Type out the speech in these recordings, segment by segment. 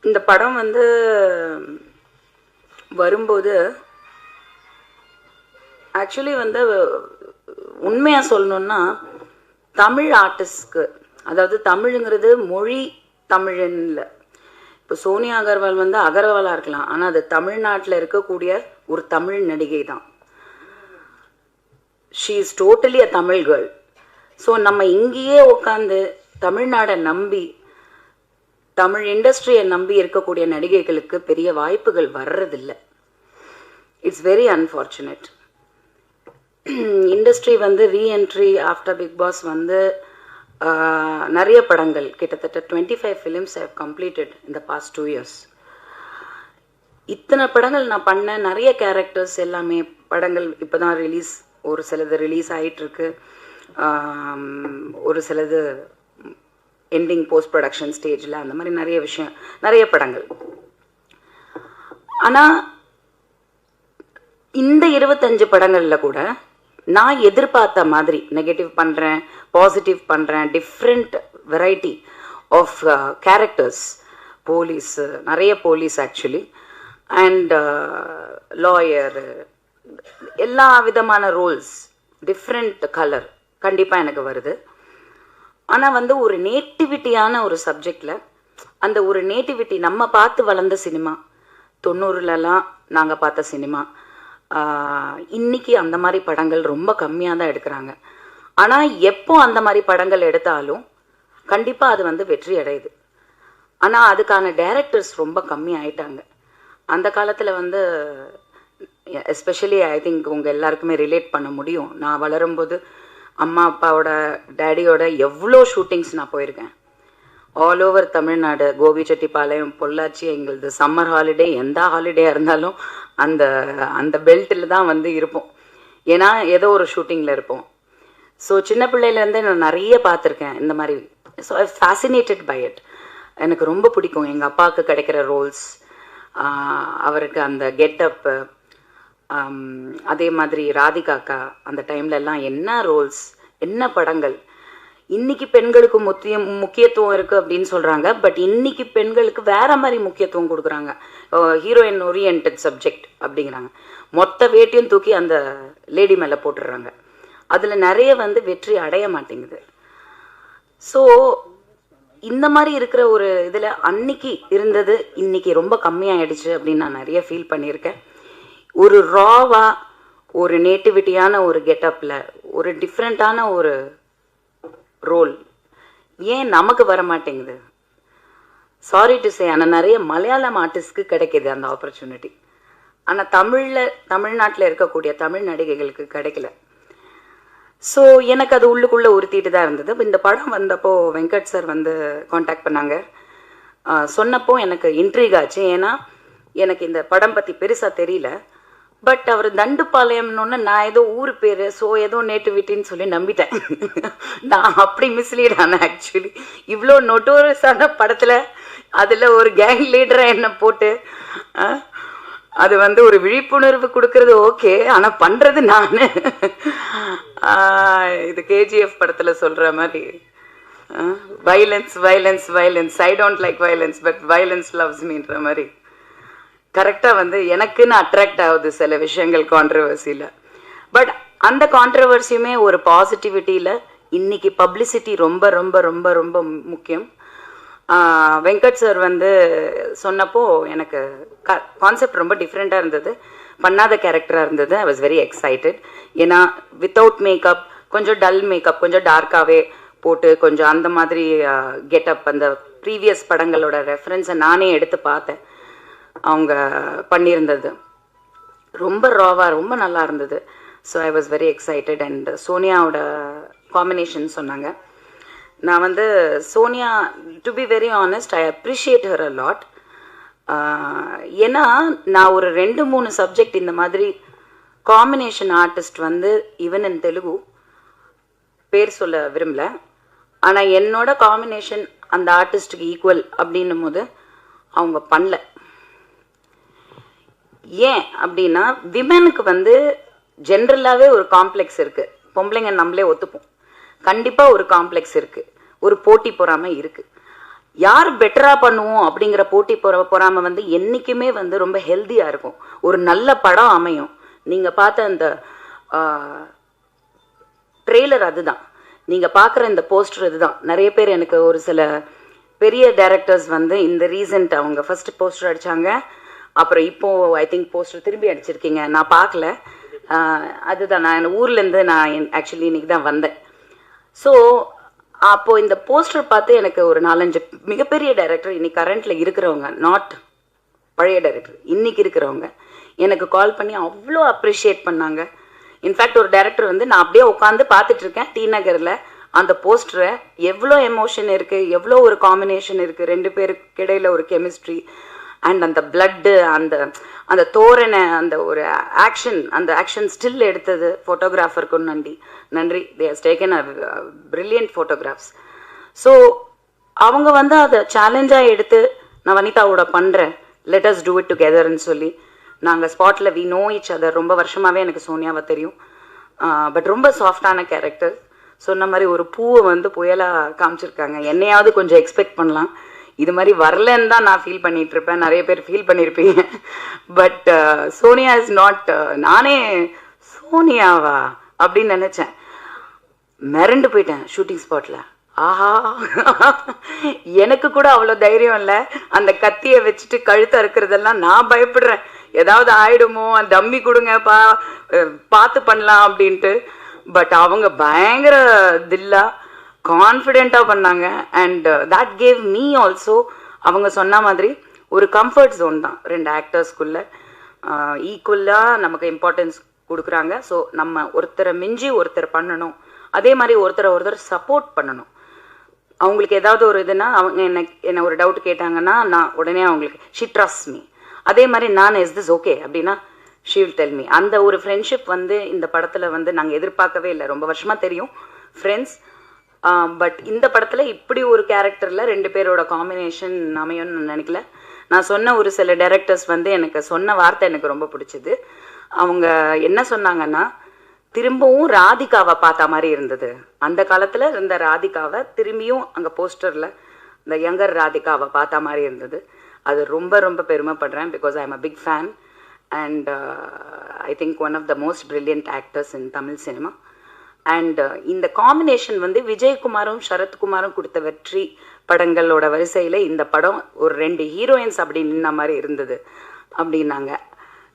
இந்த படம் வந்து வரும்போது ஆக்சுவலி வந்து உண்மையாக சொல்லணுன்னா தமிழ் ஆர்டிஸ்ட்க்கு, அதாவது தமிழுங்கிறது மொழி தமிழ்ன்னு இல்லை. இப்போ சோனியா அகர்வால் வந்து அகர்வாலாக இருக்கலாம், ஆனால் அது தமிழ்நாட்டில் இருக்கக்கூடிய ஒரு தமிழ் நடிகை தான். She is totally a Tamil girl. So நம்ம இங்கேயே உட்காந்து தமிழ்நாடை நம்பி, தமிழ் இண்டஸ்ட்ரியை நம்பி இருக்கக்கூடிய நடிகைகளுக்கு பெரிய வாய்ப்புகள் வர்றதில்லை. It's very unfortunate. இண்டஸ்ட்ரி வந்து ரீஎன்ட்ரி ஆஃப்டர் பிக் பாஸ் வந்து நிறைய படங்கள், கிட்டத்தட்ட 25 ஃபிலிம்ஸ் ஹேவ் கம்ப்ளீட்டட் இந்த பாஸ்ட் 2 years. இத்தனை படங்கள் நான் பண்ண, நிறைய கேரக்டர்ஸ் எல்லாமே படங்கள் இப்போ தான் ரிலீஸ், ஒரு சிலது ரிலீஸ் ஆகிட்டுருக்கு, ஒரு சிலது எண்டிங் போஸ்ட் ப்ரொடக்ஷன் ஸ்டேஜில், அந்த மாதிரி நிறைய விஷயம், நிறைய படங்கள். ஆனால் இந்த 25 படங்களில் கூட நான் எதிர்பார்த்த மாதிரி நெகட்டிவ் பண்ணுறேன், பாசிட்டிவ் பண்ணுறேன், different variety of characters, police, நிறைய போலீஸ் ஆக்சுவலி, அண்ட் லாயர், எல்லா விதமான ரோல்ஸ், டிஃப்ரெண்ட் கலர் கண்டிப்பாக எனக்கு வருது. ஆனால் வந்து ஒரு நேட்டிவிட்டியான ஒரு சப்ஜெக்டில், அந்த ஒரு நேட்டிவிட்டி நம்ம பார்த்து வளர்ந்த சினிமா, 90லலாம் நாங்கள் பார்த்த சினிமா, இன்னைக்கு அந்த மாதிரி படங்கள் ரொம்ப கம்மியாக தான் எடுக்கிறாங்க. ஆனால் எப்போ அந்த மாதிரி படங்கள் எடுத்தாலும் கண்டிப்பாக அது வந்து வெற்றி அடையுது. ஆனால் அதுக்கான டைரக்டர்ஸ் ரொம்ப கம்மி ஆயிட்டாங்க. அந்த காலத்தில் வந்து எஸ்பெஷலி ஐ திங்க் உங்கள் எல்லாருக்குமே ரிலேட் பண்ண முடியும். நான் வளரும்போது அம்மா அப்பாவோட டேடியோட எவ்வளோ ஷூட்டிங்ஸ் நான் போயிருக்கேன். ஆல் ஓவர் தமிழ்நாடு, கோபிச்செட்டிப்பாளையம், பொள்ளாச்சி, எங்களது சம்மர் ஹாலிடே, எந்த ஹாலிடேயாக இருந்தாலும் அந்த அந்த பெல்ட்டில் தான் வந்து இருப்போம். ஏன்னா ஏதோ ஒரு ஷூட்டிங்கில் இருப்போம். ஸோ சின்ன பிள்ளையிலேருந்தே நான் நிறைய பார்த்துருக்கேன் இந்த மாதிரி. So I fascinated by it. எனக்கு ரொம்ப பிடிக்கும் எங்கள் அப்பாவுக்கு கிடைக்கிற ரோல்ஸ், அவருக்கு அந்த கெட்டப்பு, அதே மாதிரி ராதிகாக்கா அந்த டைம்லலாம் என்ன ரோல்ஸ், என்ன படங்கள். இன்னைக்கு பெண்களுக்கு முக்கியத்துவம் இருக்குது அப்படின்னு சொல்கிறாங்க, பட் இன்னைக்கு பெண்களுக்கு வேற மாதிரி முக்கியத்துவம் கொடுக்குறாங்க. ஹீரோயின் ஓரியன்ட் சப்ஜெக்ட் அப்படிங்கிறாங்க. மொத்த வேட்டையும் தூக்கி அந்த லேடி மேலே போட்டுடுறாங்க. அதில் நிறைய வந்து வெற்றி அடைய மாட்டேங்குது. ஸோ இந்த மாதிரி இருக்கிற ஒரு இதில் அன்னைக்கு இருந்தது இன்னைக்கு ரொம்ப கம்மியாயிடுச்சு அப்படின்னு நான் நிறைய ஃபீல் பண்ணியிருக்கேன். ஒரு ராவா, ஒரு நேட்டிவிட்டியான ஒரு கெட்டப்பில், ஒரு டிஃப்ரெண்ட்டான ஒரு ரோல் ஏன் நமக்கு வர மாட்டேங்குது? சாரி டு சே, ஆனால் நிறைய மலையாளம் ஆர்டிஸ்ட்க்கு கிடைக்கிது அந்த ஆப்பர்ச்சுனிட்டி. ஆனால் தமிழ்நாட்டில் இருக்கக்கூடிய தமிழ் நடிகைகளுக்கு கிடைக்கல. ஸோ எனக்கு அது உள்ளுக்குள்ளே உறுத்திட்டு தான் இருந்தது. இப்போ இந்த படம் வந்தப்போ வெங்கட் சார் வந்து காண்டாக்ட் பண்ணாங்க. சொன்னப்போ எனக்கு இன்ட்ரீக் ஆச்சு. ஏன்னா எனக்கு இந்த படம் பற்றி பெருசாக தெரியல. பட் அவர் தண்டுப்பாளையம்னு நான் ஏதோ ஊர் பேர், ஸோ ஏதோ நேட்டிவிட்டின்னு சொல்லி நம்பிட்டேன். நான் அப்படி மிஸ்லீட் ஆனேன் ஆக்சுவலி. இவ்வளோ நொட்டோரியஸான படத்தில் அதில் ஒரு கேங் லீடரை என்ன போட்டு அது வந்து ஒரு விழிப்புணர்வு கொடுக்கறது ஓகே, ஆனால் பண்ணுறது நான் இது கேஜிஎஃப் படத்தில் சொல்கிற மாதிரி violence violence violence, I don't like violence but violence loves மீன்ற மாதிரி கரெக்டாக வந்து எனக்குன்னு அட்ராக்ட் ஆகுது சில விஷயங்கள் கான்ட்ரவர்சியில். பட் அந்த கான்ட்ரவர்சியுமே ஒரு பாசிட்டிவிட்டியில் இன்னைக்கு பப்ளிசிட்டி ரொம்ப ரொம்ப ரொம்ப ரொம்ப முக்கியம். வெங்கட் சார் வந்து சொன்னப்போ எனக்கு கான்செப்ட் ரொம்ப டிஃப்ரெண்ட்டாக இருந்தது, பண்ணாத கேரக்டராக இருந்தது. ஐ வாஸ் வெரி எக்ஸைட்டட். ஏன்னா வித்தவுட் மேக்கப், கொஞ்சம் டல் மேக்கப், கொஞ்சம் டார்க்காகவே போட்டு, கொஞ்சம் அந்த மாதிரி கெட்டப், அந்த ப்ரீவியஸ் படங்களோட ரெஃபரன்ஸை நானே எடுத்து பார்த்தேன். அவங்க பண்ணியிருந்தது ரொம்ப ராவா, ரொம்ப நல்லா இருந்தது. So I was very excited. And சோனியாவோட காம்பினேஷன் சொன்னாங்க. நான் வந்து Sonia, to be very honest, I appreciate her a lot. ஏன்னா நான் ஒரு 2-3 சப்ஜெக்ட் இந்த மாதிரி காம்பினேஷன் ஆர்டிஸ்ட் வந்து ஈவன் இன் தெலுங்கு பேர் சொல்ல விரும்பல, ஆனால் என்னோட காம்பினேஷன் அந்த ஆர்டிஸ்ட்டுக்கு ஈக்குவல் அப்படின்னும் போது அவங்க பண்ணல. ஏன் அப்படின்னா விமெனுக்கு வந்து ஜென்ரலாகவே ஒரு காம்ப்ளெக்ஸ் இருக்குது. பொம்பளைங்க நம்மளே ஒத்துப்போம், கண்டிப்பாக ஒரு காம்ப்ளெக்ஸ் இருக்குது, ஒரு போட்டி பொறாமை இருக்குது. யார் பெட்டராக பண்ணுவோம் அப்படிங்கிற போட்டி பொறாம வந்து என்றைக்குமே வந்து ரொம்ப ஹெல்த்தியாக இருக்கும். ஒரு நல்ல படம் அமையும். நீங்கள் பார்த்த அந்த ட்ரெய்லர் அதுதான், நீங்கள் பார்க்குற இந்த போஸ்டர் இதுதான். நிறைய பேர் எனக்கு ஒரு சில பெரிய டைரக்டர்ஸ் வந்து இந்த ரீசெண்ட் அவங்க ஃபர்ஸ்ட் போஸ்டர் அடித்தாங்க, அப்புறம் இப்போது ஐ திங்க் போஸ்டர் திரும்பி அடிச்சிருக்கீங்க. நான் பார்க்கல. அதுதான், நான் ஊர்லேருந்து நான் ஆக்சுவலி இன்னைக்கு தான் வந்தேன். ஸோ அப்போது இந்த போஸ்டர் பார்த்து எனக்கு ஒரு 4-5 மிகப்பெரிய டைரக்டர் இன்னைக்கு கரண்ட்டில் இருக்கிறவங்க, நாட் பழைய டைரக்டர், இன்னைக்கு இருக்கிறவங்க எனக்கு கால் பண்ணி அவ்வளோ அப்ரிஷியேட் பண்ணாங்க. இன்ஃபேக்ட் ஒரு டைரக்டர் வந்து நான் அப்படியே உட்காந்து பார்த்துட்டு இருக்கேன் டி நகரில், அந்த போஸ்டரை எவ்வளோ எமோஷன் இருக்குது, எவ்வளோ ஒரு காம்பினேஷன் இருக்குது, 2 பேருக்கு இடையில ஒரு கெமிஸ்ட்ரி அண்ட் அந்த பிளட்டு, அந்த அந்த தோரணை, அந்த ஒரு ஆக்ஷன், அந்த ஆக்ஷன் ஸ்டில் எடுத்தது ஃபோட்டோகிராஃபருக்கும் நன்றி. They has taken a brilliant photographs. So அவங்க வந்து அதை சேலஞ்சாக எடுத்து நான் வனிதாவோட பண்ணுறேன், லெட் அஸ் டூ இட் டுகெதர்ன்னு சொல்லி நாங்கள் ஸ்பாட்டில் வி நோ ஈச் அதர். ரொம்ப வருஷமாகவே எனக்கு சோனியாவை தெரியும். பட் ரொம்ப சாஃப்டான கேரக்டர். சொன்ன மாதிரி ஒரு பூவை வந்து புயலாக காமிச்சிருக்காங்க. என்னையாவது கொஞ்சம் எக்ஸ்பெக்ட் பண்ணலாம், இது மாதிரி வரலன்னு தான் நான் ஃபீல் பண்ணிட்டு இருப்பேன். நிறைய பேர் ஃபீல் பண்ணியிருப்பீங்க. But Sonia is not. நானே சோனியாவா அப்படின்னு நினச்சேன், மிரண்டு போயிட்டேன் ஷூட்டிங் ஸ்பாட்டில். ஆஹா, எனக்கு கூட அவ்வளோ தைரியம் இல்லை. அந்த கத்தியை வச்சுட்டு கழுத்தை அறுக்கிறதெல்லாம் நான் பயப்படுறேன், ஏதாவது ஆயிடுமோ, டம்மி கொடுங்கப்பா பார்த்து பண்ணலாம் அப்படின்ட்டு. பட் அவங்க பயங்கர தில்லா கான்ஃபிடென்ட்டாக பண்ணாங்க. And that gave me also, அவங்க சொன்ன மாதிரி ஒரு கம்ஃபர்ட் ஜோன் தான் 2 ஆக்டர்ஸ்குள்ளே. ஈக்குவலாக நமக்கு இம்பார்ட்டன்ஸ் கொடுக்குறாங்க. ஸோ நம்ம ஒருத்தரை மிஞ்சி ஒருத்தர் பண்ணணும், அதே மாதிரி ஒருத்தர் சப்போர்ட் பண்ணணும். அவங்களுக்கு ஏதாவது ஒரு இதுனா அவங்க என்ன ஒரு டவுட் கேட்டாங்கன்னா நான் உடனே அவங்களுக்கு ஷி ட்ரஸ்ட் மீ. அதே மாதிரி நான் இஸ் திஸ் ஓகே அப்படின்னா ஷி வில் டெல் மீ. அந்த ஒரு ஃப்ரெண்ட்ஷிப் வந்து இந்த படத்தில் வந்து நாங்கள் எதிர்பார்க்கவே இல்லை. ரொம்ப வருஷமாக தெரியும் ஃப்ரெண்ட்ஸ். பட் இந்த படத்தில் இப்படி ஒரு கேரக்டரில் 2 பேரோட காம்பினேஷன் அமையும்னு நான் நினைக்கல. நான் சொன்ன ஒரு சில டைரக்டர்ஸ் வந்து எனக்கு சொன்ன வார்த்தை எனக்கு ரொம்ப பிடிச்சிது. அவங்க என்ன சொன்னாங்கன்னா, திரும்பவும் ராதிகாவை பார்த்த மாதிரி இருந்தது. அந்த காலத்தில் இருந்த ராதிகாவை திரும்பியும் அங்கே போஸ்டரில் இந்த யங்கர் ராதிகாவை பார்த்த மாதிரி இருந்தது. அது ரொம்ப ரொம்ப பெருமைப்படுறேன். Because I am a big fan and I think one of the most brilliant actors in Tamil cinema. And இந்த காம்பினேஷன் வந்து விஜயகுமாரும் சரத்குமாரும் கொடுத்த வெற்றி படங்களோட வரிசையில் இந்த படம் ஒரு 2 ஹீரோயின்ஸ் அப்படி நின்ன மாதிரி இருந்தது அப்படின்னாங்க.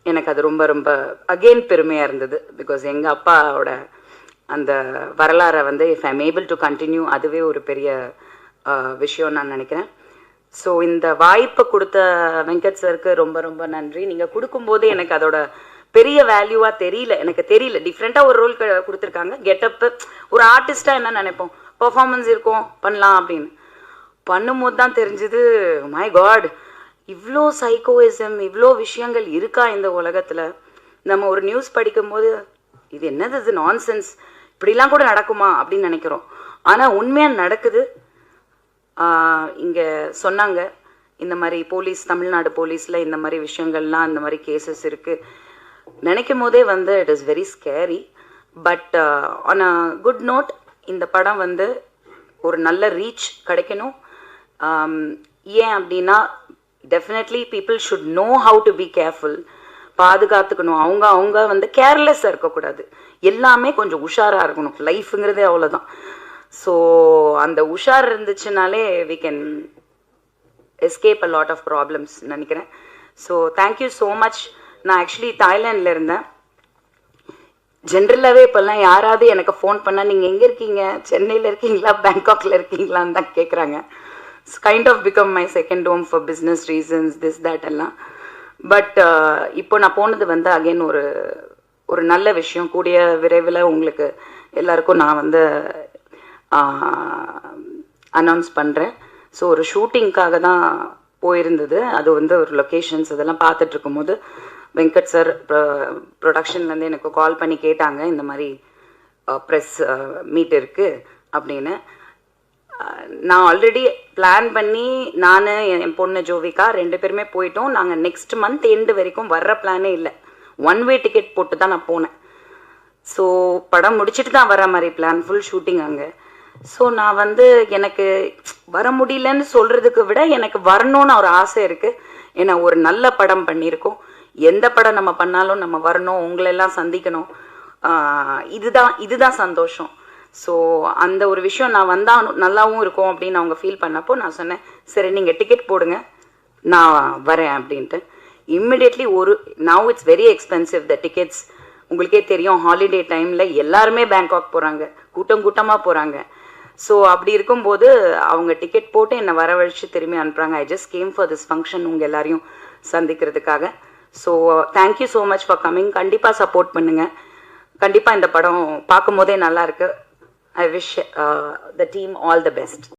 எனக்கு அது ரொம்ப ரொம்ப அகெயின் பெருமையாக இருந்தது. பிகாஸ் எங்கள் அப்பாவோட அந்த வரலாறை வந்து if I am able to continue, அதுவே ஒரு பெரிய விஷயம் நான் நினைக்கிறேன். ஸோ இந்த வாய்ப்பை கொடுத்த வெங்கட் சருக்கு ரொம்ப ரொம்ப நன்றி. நீங்கள் கொடுக்கும்போது எனக்கு அதோட பெரிய வேல்யூவாக எனக்கு தெரியல. டிஃப்ரெண்ட்டாக ஒரு ரோல் கொடுத்துருக்காங்க. கெட்டப்பு ஒரு ஆர்டிஸ்டாக என்ன நினைப்போம், பர்ஃபார்மன்ஸ் இருக்கும் பண்ணலாம் அப்படின்னு. பண்ணும்போது தான் தெரிஞ்சுது, மை காட், இவ்வளோ சைக்கோயிசம், இவ்வளோ விஷயங்கள் இருக்கா இந்த உலகத்தில். நம்ம ஒரு நியூஸ் படிக்கும்போது இது என்னது, இது நான்சென்ஸ், இப்படிலாம் கூட நடக்குமா அப்படின்னு நினைக்கிறோம். ஆனால் உண்மையாக நடக்குது. இங்கே சொன்னாங்க இந்த மாதிரி போலீஸ், தமிழ்நாடு போலீஸில் இந்த மாதிரி விஷயங்கள்லாம், இந்த மாதிரி கேசஸ் இருக்குது. நினைக்கும் போதே வந்து it is very scary. But on a good note, இந்த படம் வந்து ஒரு நல்ல ரீச் கிடைக்கணும். ஏன் அப்படின்னா definitely people should know how to be careful. பாதுகாத்துக்கணும். அவங்க வந்து கேர்லெஸ்ஸாக இருக்கக்கூடாது, எல்லாமே கொஞ்சம் உஷாராக இருக்கணும். லைஃபுங்கிறதே அவ்வளோதான். ஸோ அந்த உஷார் இருந்துச்சுனாலே we can escape a lot of problems நினைக்கிறேன். So thank you so much. நான் ஆக்சுவலி தாய்லாண்டில் இருந்தேன். ஜென்ரலாகவே இப்போல்லாம் யாராவது எனக்கு ஃபோன் பண்ணால் நீங்கள் எங்கே இருக்கீங்க, சென்னையில் இருக்கீங்களா, பேங்காக்ல இருக்கீங்களான்னு தான் கேட்குறாங்க. It's kind of become my second home for business reasons, this that எல்லாம். பட் இப்போ நான் போனது வந்து அகெயின் ஒரு நல்ல விஷயம். கூடிய விரைவில் உங்களுக்கு எல்லாருக்கும் நான் வந்து அனௌன்ஸ் பண்ணுறேன். ஸோ ஒரு ஷூட்டிங்காக தான் போயிருந்தது. அது வந்து ஒரு லொக்கேஷன்ஸ் இதெல்லாம் பார்த்துட்டு இருக்கும்போது வெங்கட் சார் ப்ரொடக்ஷன்லேருந்து எனக்கு கால் பண்ணி கேட்டாங்க, இந்த மாதிரி ப்ரெஸ் மீட் இருக்குது அப்படின்னு. நான் ஆல்ரெடி பிளான் பண்ணி நான் என் பொண்ணு ஜோவிகா 2 பேருமே போயிட்டோம். நாங்கள் நெக்ஸ்ட் மந்த் எண்டு வரைக்கும் வர்ற பிளானே இல்லை. 1 வே டிக்கெட் போட்டு தான் நான் போனேன். ஸோ படம் முடிச்சுட்டு தான் வர மாதிரி பிளான், ஃபுல் ஷூட்டிங் அங்கே. ஸோ நான் வந்து எனக்கு வர முடியலன்னு சொல்கிறதுக்கு விட எனக்கு வரணும்னு ஒரு ஆசை இருக்குது. ஏன்னா ஒரு நல்ல படம் பண்ணியிருக்கோம். எந்த படம் நம்ம பண்ணாலும் நம்ம வரணும், உங்களெல்லாம் சந்திக்கணும், இதுதான் சந்தோஷம். ஸோ அந்த ஒரு விஷயம் நான் வந்தால் நல்லாவும் இருக்கும் அப்படின்னு அவங்க ஃபீல் பண்ணப்போ நான் சொன்னேன், சரி நீங்கள் டிக்கெட் போடுங்க, நான் வரேன் அப்படின்ட்டு. Immediately now it's very expensive the tickets. உங்களுக்கே தெரியும், ஹாலிடே டைமில் எல்லாருமே பேங்காக் போகிறாங்க, கூட்டமாக போகிறாங்க. ஸோ அப்படி இருக்கும்போது அவங்க டிக்கெட் போட்டு என்னை வரவழைச்சு திரும்பி அனுப்புகிறாங்க. I just came for this function, உங்கள் எல்லாரையும் சந்திக்கிறதுக்காக. So thank you so much for coming. கண்டிப்பாக சப்போர்ட் பண்ணுங்கள். கண்டிப்பாக இந்த படம் பார்க்கும் போதே நல்லா இருக்கு. I wish the team all the best.